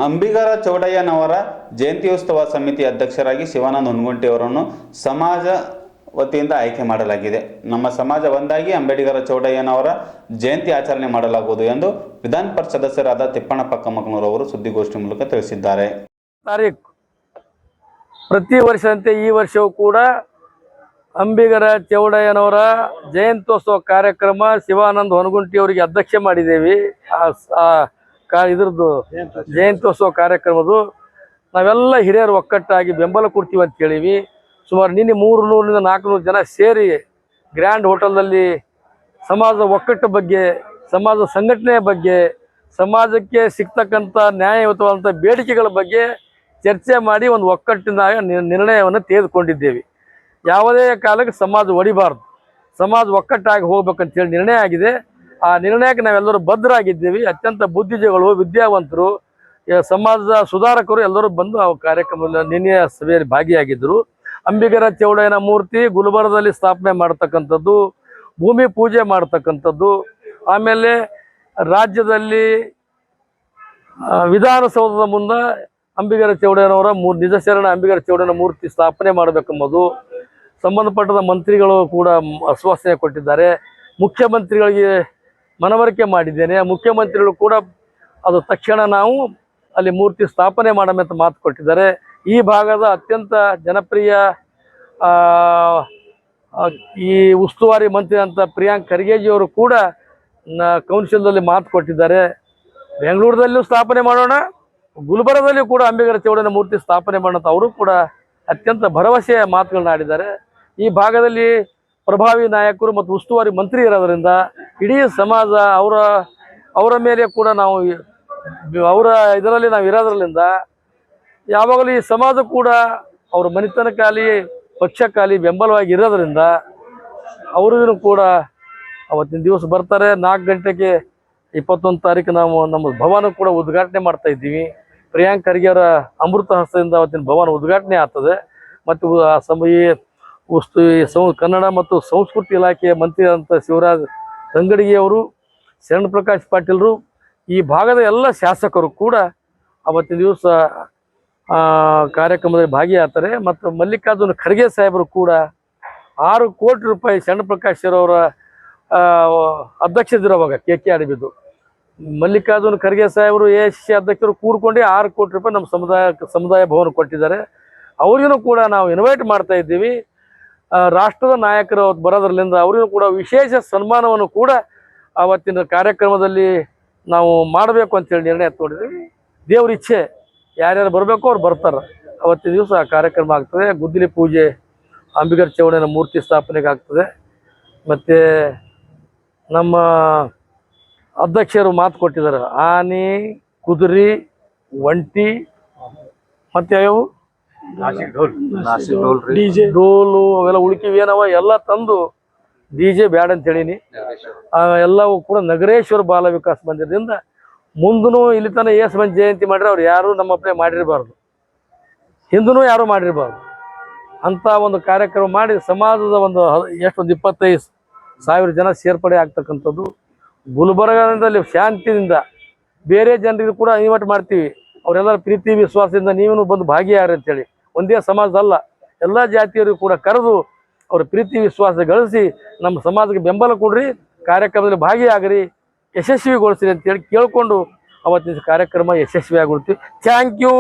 ಅಂಬಿಗರ ಚೌಡಯ್ಯನವರ ಜಯಂತ್ಯೋತ್ಸವ ಸಮಿತಿ ಅಧ್ಯಕ್ಷರಾಗಿ ಶಿವಾನಂದ ಹೊನಗುಂಟಿ ಅವರನ್ನು ಸಮಾಜ ವತಿಯಿಂದ ಆಯ್ಕೆ ಮಾಡಲಾಗಿದೆ. ನಮ್ಮ ಸಮಾಜ ಒಂದಾಗಿ ಅಂಬೇಡ್ಕರ ಚೌಡಯ್ಯನವರ ಜಯಂತಿ ಆಚರಣೆ ಮಾಡಲಾಗುವುದು ಎಂದು ವಿಧಾನ ಪರಿಷತ್ ಸದಸ್ಯರಾದ ತಿಪ್ಪಣ್ಣಪ್ಪ ಕಮ್ಮಕ್ನೂರ್ ಅವರು ಸುದ್ದಿಗೋಷ್ಠಿ ಮೂಲಕ ತಿಳಿಸಿದ್ದಾರೆ. ಪ್ರತಿ ವರ್ಷದಂತೆ ಈ ವರ್ಷವೂ ಕೂಡ ಅಂಬಿಗರ ಚೌಡಯ್ಯನವರ ಜಯಂತ್ಯೋತ್ಸವ ಕಾರ್ಯಕ್ರಮ ಶಿವಾನಂದ ಹೊನಗುಂಟಿ ಅವರಿಗೆ ಅಧ್ಯಕ್ಷೆ ಮಾಡಿದ್ದೇವೆ. ಇದ್ರದ್ದು ಜಯಂತ್ಯೋತ್ಸವ ಕಾರ್ಯಕ್ರಮದ್ದು ನಾವೆಲ್ಲ ಹಿರಿಯರು ಒಕ್ಕಟ್ಟಾಗಿ ಬೆಂಬಲ ಕೊಡ್ತೀವಿ ಅಂತ ಹೇಳಿವಿ. ಸುಮಾರು ನಿನ್ನೆ 300ರಿಂದ 400 ಜನ ಸೇರಿ ಗ್ರ್ಯಾಂಡ್ ಹೋಟೆಲ್ನಲ್ಲಿ ಸಮಾಜದ ಒಕ್ಕಟ್ಟು ಬಗ್ಗೆ, ಸಮಾಜ ಸಂಘಟನೆಯ ಬಗ್ಗೆ, ಸಮಾಜಕ್ಕೆ ಸಿಗ್ತಕ್ಕಂಥ ನ್ಯಾಯಯುತವಾದಂಥ ಬೇಡಿಕೆಗಳ ಬಗ್ಗೆ ಚರ್ಚೆ ಮಾಡಿ ಒಂದು ಒಕ್ಕಟ್ಟಿನ ನಿರ್ಣಯವನ್ನು ತೆಗೆದುಕೊಂಡಿದ್ದೇವೆ. ಯಾವುದೇ ಕಾಲಕ್ಕೆ ಸಮಾಜ ಒಡಿಬಾರ್ದು, ಸಮಾಜ ಒಕ್ಕಟ್ಟಾಗಿ ಹೋಗ್ಬೇಕಂತೇಳಿ ನಿರ್ಣಯ ಆಗಿದೆ. ಆ ನಿರ್ಣಯಕ್ಕೆ ನಾವೆಲ್ಲರೂ ಬದ್ಧರಾಗಿದ್ದೇವೆ. ಅತ್ಯಂತ ಬುದ್ಧಿಜೀವಿಗಳು, ವಿದ್ಯಾವಂತರು, ಸಮಾಜದ ಸುಧಾರಕರು ಎಲ್ಲರೂ ಬಂದು ಆ ಕಾರ್ಯಕ್ರಮದಲ್ಲಿ ನಿನ್ನೆಯ ಸಭೆಯಲ್ಲಿ ಭಾಗಿಯಾಗಿದ್ದರು. ಅಂಬಿಗರ ಚೌಡಯ್ಯನ ಮೂರ್ತಿ ಗುಲ್ಬರ್ಗದಲ್ಲಿ ಸ್ಥಾಪನೆ ಮಾಡ್ತಕ್ಕಂಥದ್ದು, ಭೂಮಿ ಪೂಜೆ ಮಾಡ್ತಕ್ಕಂಥದ್ದು, ಆಮೇಲೆ ರಾಜ್ಯದಲ್ಲಿ ವಿಧಾನಸೌಧದ ಮುಂದೆ ಅಂಬಿಗರ ಚೌಡಯ್ಯನವರ ನಿಜ ಶರಣ ಅಂಬಿಗರ ಚೌಡಯ್ಯನ ಮೂರ್ತಿ ಸ್ಥಾಪನೆ ಮಾಡಬೇಕೆಂಬುದು ಸಂಬಂಧಪಟ್ಟ ಮಂತ್ರಿಗಳು ಕೂಡ ಆಶ್ವಾಸನೆ ಕೊಟ್ಟಿದ್ದಾರೆ. ಮುಖ್ಯಮಂತ್ರಿಗಳಿಗೆ ಮನವರಿಕೆ ಮಾಡಿದ್ದೇನೆ. ಮುಖ್ಯಮಂತ್ರಿಗಳು ಕೂಡ ಅದು ತಕ್ಷಣ ನಾವು ಅಲ್ಲಿ ಮೂರ್ತಿ ಸ್ಥಾಪನೆ ಮಾಡಬೇಕಂತ ಮಾತು ಕೊಟ್ಟಿದ್ದಾರೆ. ಈ ಭಾಗದ ಅತ್ಯಂತ ಜನಪ್ರಿಯ ಈ ಉಸ್ತುವಾರಿ ಮಂತ್ರಿ ಅಂತ ಪ್ರಿಯಾಂಕ್ ಖರ್ಗೆಜಿಯವರು ಕೂಡ ಕೌನ್ಸಿಲ್ದಲ್ಲಿ ಮಾತು ಕೊಟ್ಟಿದ್ದಾರೆ. ಬೆಂಗಳೂರದಲ್ಲೂ ಸ್ಥಾಪನೆ ಮಾಡೋಣ, ಗುಲ್ಬರ್ಗದಲ್ಲಿಯೂ ಕೂಡ ಅಂಬಿಗರ ಚೌಡಯ್ಯನ ಮೂರ್ತಿ ಸ್ಥಾಪನೆ ಮಾಡೋಣ ಅಂತ ಅವರು ಕೂಡ ಅತ್ಯಂತ ಭರವಸೆಯ ಮಾತುಗಳನ್ನ ಆಡಿದ್ದಾರೆ. ಈ ಭಾಗದಲ್ಲಿ ಪ್ರಭಾವಿ ನಾಯಕರು ಮತ್ತು ಉಸ್ತುವಾರಿ ಮಂತ್ರಿ ಇರೋದರಿಂದ ಇಡೀ ಸಮಾಜ ಅವರ ಮೇಲೆ ಕೂಡ ನಾವು ಅವರ ಇದರಲ್ಲಿ ನಾವು ಇರೋದ್ರಲ್ಲಿಂದ ಯಾವಾಗಲೂ ಈ ಸಮಾಜ ಕೂಡ ಅವ್ರ ಮನೆತನಕ್ಕಾಗಲಿ ಪಕ್ಷಕ್ಕಾಗಲಿ ಬೆಂಬಲವಾಗಿ ಇರೋದ್ರಿಂದ ಅವ್ರಿಗೂ ಕೂಡ ಅವತ್ತಿನ ದಿವಸ ಬರ್ತಾರೆ. 4 ಗಂಟೆಗೆ 21 ತಾರೀಕು ನಾವು ನಮ್ಮ ಭವನ ಕೂಡ ಉದ್ಘಾಟನೆ ಮಾಡ್ತಾ ಇದ್ದೀವಿ. ಪ್ರಿಯಾಂಕ್ ಖರ್ಗೆ ಅವರ ಅಮೃತ ಹಸ್ತದಿಂದ ಅವತ್ತಿನ ಭವನ ಉದ್ಘಾಟನೆ ಆಗ್ತದೆ. ಮತ್ತು ಕನ್ನಡ ಮತ್ತು ಸಂಸ್ಕೃತಿ ಇಲಾಖೆಯ ಮಂತ್ರಿ ಅಂತ ಶಿವರಾಜ್ ತಂಗಡಿಗೆಯವರು, ಶರಣ ಪ್ರಕಾಶ್ ಪಾಟೀಲ್ರು, ಈ ಭಾಗದ ಎಲ್ಲ ಶಾಸಕರು ಕೂಡ ಅವತ್ತಿನ ದಿವಸ ಕಾರ್ಯಕ್ರಮದಲ್ಲಿ ಭಾಗಿಯಾಗ್ತಾರೆ. ಮತ್ತು ಮಲ್ಲಿಕಾರ್ಜುನ ಖರ್ಗೆ ಸಾಹೇಬರು ಕೂಡ 6 ಕೋಟಿ ರೂಪಾಯಿ ಶರಣ ಪ್ರಕಾಶ್ ಅವರ ಅಧ್ಯಕ್ಷದಿರುವಾಗ KK ಬಿದ್ದು ಮಲ್ಲಿಕಾರ್ಜುನ ಖರ್ಗೆ ಸಾಹೇಬರು AICC ಅಧ್ಯಕ್ಷರು ಕೂಡ್ಕೊಂಡು 6 ಕೋಟಿ ರೂಪಾಯಿ ನಮ್ಮ ಸಮುದಾಯ ಭವನ ಕೊಟ್ಟಿದ್ದಾರೆ. ಅವರಿಗೂ ಕೂಡ ನಾವು ಇನ್ವೈಟ್ ಮಾಡ್ತಾ ಇದ್ದೀವಿ. ರಾಷ್ಟ್ರದ ನಾಯಕರು ಬರೋದ್ರಲ್ಲಿಂದ ಅವರಿಗೂ ಕೂಡ ವಿಶೇಷ ಸನ್ಮಾನವನ್ನು ಕೂಡ ಅವತ್ತಿನ ಕಾರ್ಯಕ್ರಮದಲ್ಲಿ ನಾವು ಮಾಡಬೇಕು ಅಂತೇಳಿ ನಿರ್ಣಯ ತಗೊಂಡಿದ್ದೀವಿ. ದೇವ್ರ ಇಚ್ಛೆ, ಯಾರ್ಯಾರು ಬರಬೇಕು ಅವ್ರು ಬರ್ತಾರೆ. ಅವತ್ತಿನ ದಿವಸ ಆ ಕಾರ್ಯಕ್ರಮ ಆಗ್ತದೆ. ಗುದ್ದಲಿ ಪೂಜೆ, ಅಂಬಿಗರ ಚೌಡಯ್ಯನ ಮೂರ್ತಿ ಸ್ಥಾಪನೆಗೆ ಆಗ್ತದೆ. ಮತ್ತು ನಮ್ಮ ಅಧ್ಯಕ್ಷರು ಮಾತು ಕೊಟ್ಟಿದ್ದಾರೆ, ಆನೆ, ಕುದುರೆ, ಒಂಟಿ ಮತ್ತು ಯಾವ್ಯಾವು ಡೋಲು ಅವೆಲ್ಲ ಉಳ್ಕಿವೇನವ ಎಲ್ಲ ತಂದು DJ ಬ್ಯಾಡ್ ಅಂತ ಹೇಳೀನಿ. ಎಲ್ಲವೂ ಕೂಡ ನಗರೇಶ್ವರ ಬಾಲ ವಿಕಾಸ್ ಮಂದಿರದಿಂದ ಮುಂದೂ ಇಲ್ಲಿ ತನಕ ಏಸು ಮಂದಿ ಜಯಂತಿ ಮಾಡಿದ್ರೆ ಅವ್ರು ಯಾರೂ ನಮ್ಮಪ್ಪನೇ ಮಾಡಿರಬಾರ್ದು, ಹಿಂದೂ ಯಾರೂ ಮಾಡಿರಬಾರ್ದು ಅಂಥ ಒಂದು ಕಾರ್ಯಕ್ರಮ ಮಾಡಿ ಸಮಾಜದ ಒಂದು 25,000 ಜನ ಸೇರ್ಪಡೆ ಆಗ್ತಕ್ಕಂಥದ್ದು. ಗುಲ್ಬರ್ಗದಲ್ಲಿ ಶಾಂತಿಯಿಂದ ಬೇರೆ ಜನರಿಗೂ ಕೂಡ ಇನ್ವೈಟ್ ಮಾಡ್ತೀವಿ. ಅವರೆಲ್ಲರ ಪ್ರೀತಿ ವಿಶ್ವಾಸದಿಂದ ನೀವೂ ಬಂದು ಭಾಗಿಯಾಗ್ರಿ ಅಂತೇಳಿ. ಒಂದೇ ಸಮಾಜದಲ್ಲ, ಎಲ್ಲ ಜಾತಿಯರಿಗೂ ಕೂಡ ಕರೆದು ಅವ್ರ ಪ್ರೀತಿ ವಿಶ್ವಾಸ ಗಳಿಸಿ ನಮ್ಮ ಸಮಾಜಕ್ಕೆ ಬೆಂಬಲ ಕೊಡ್ರಿ, ಕಾರ್ಯಕ್ರಮದಲ್ಲಿ ಭಾಗಿಯಾಗ್ರಿ, ಯಶಸ್ವಿಗೊಳಿಸ್ರಿ ಅಂತೇಳಿ ಕೇಳಿಕೊಂಡು ಅವತ್ತಿನ ಕಾರ್ಯಕ್ರಮ ಯಶಸ್ವಿಯಾಗಿರ್ತೀವಿ. Thank you.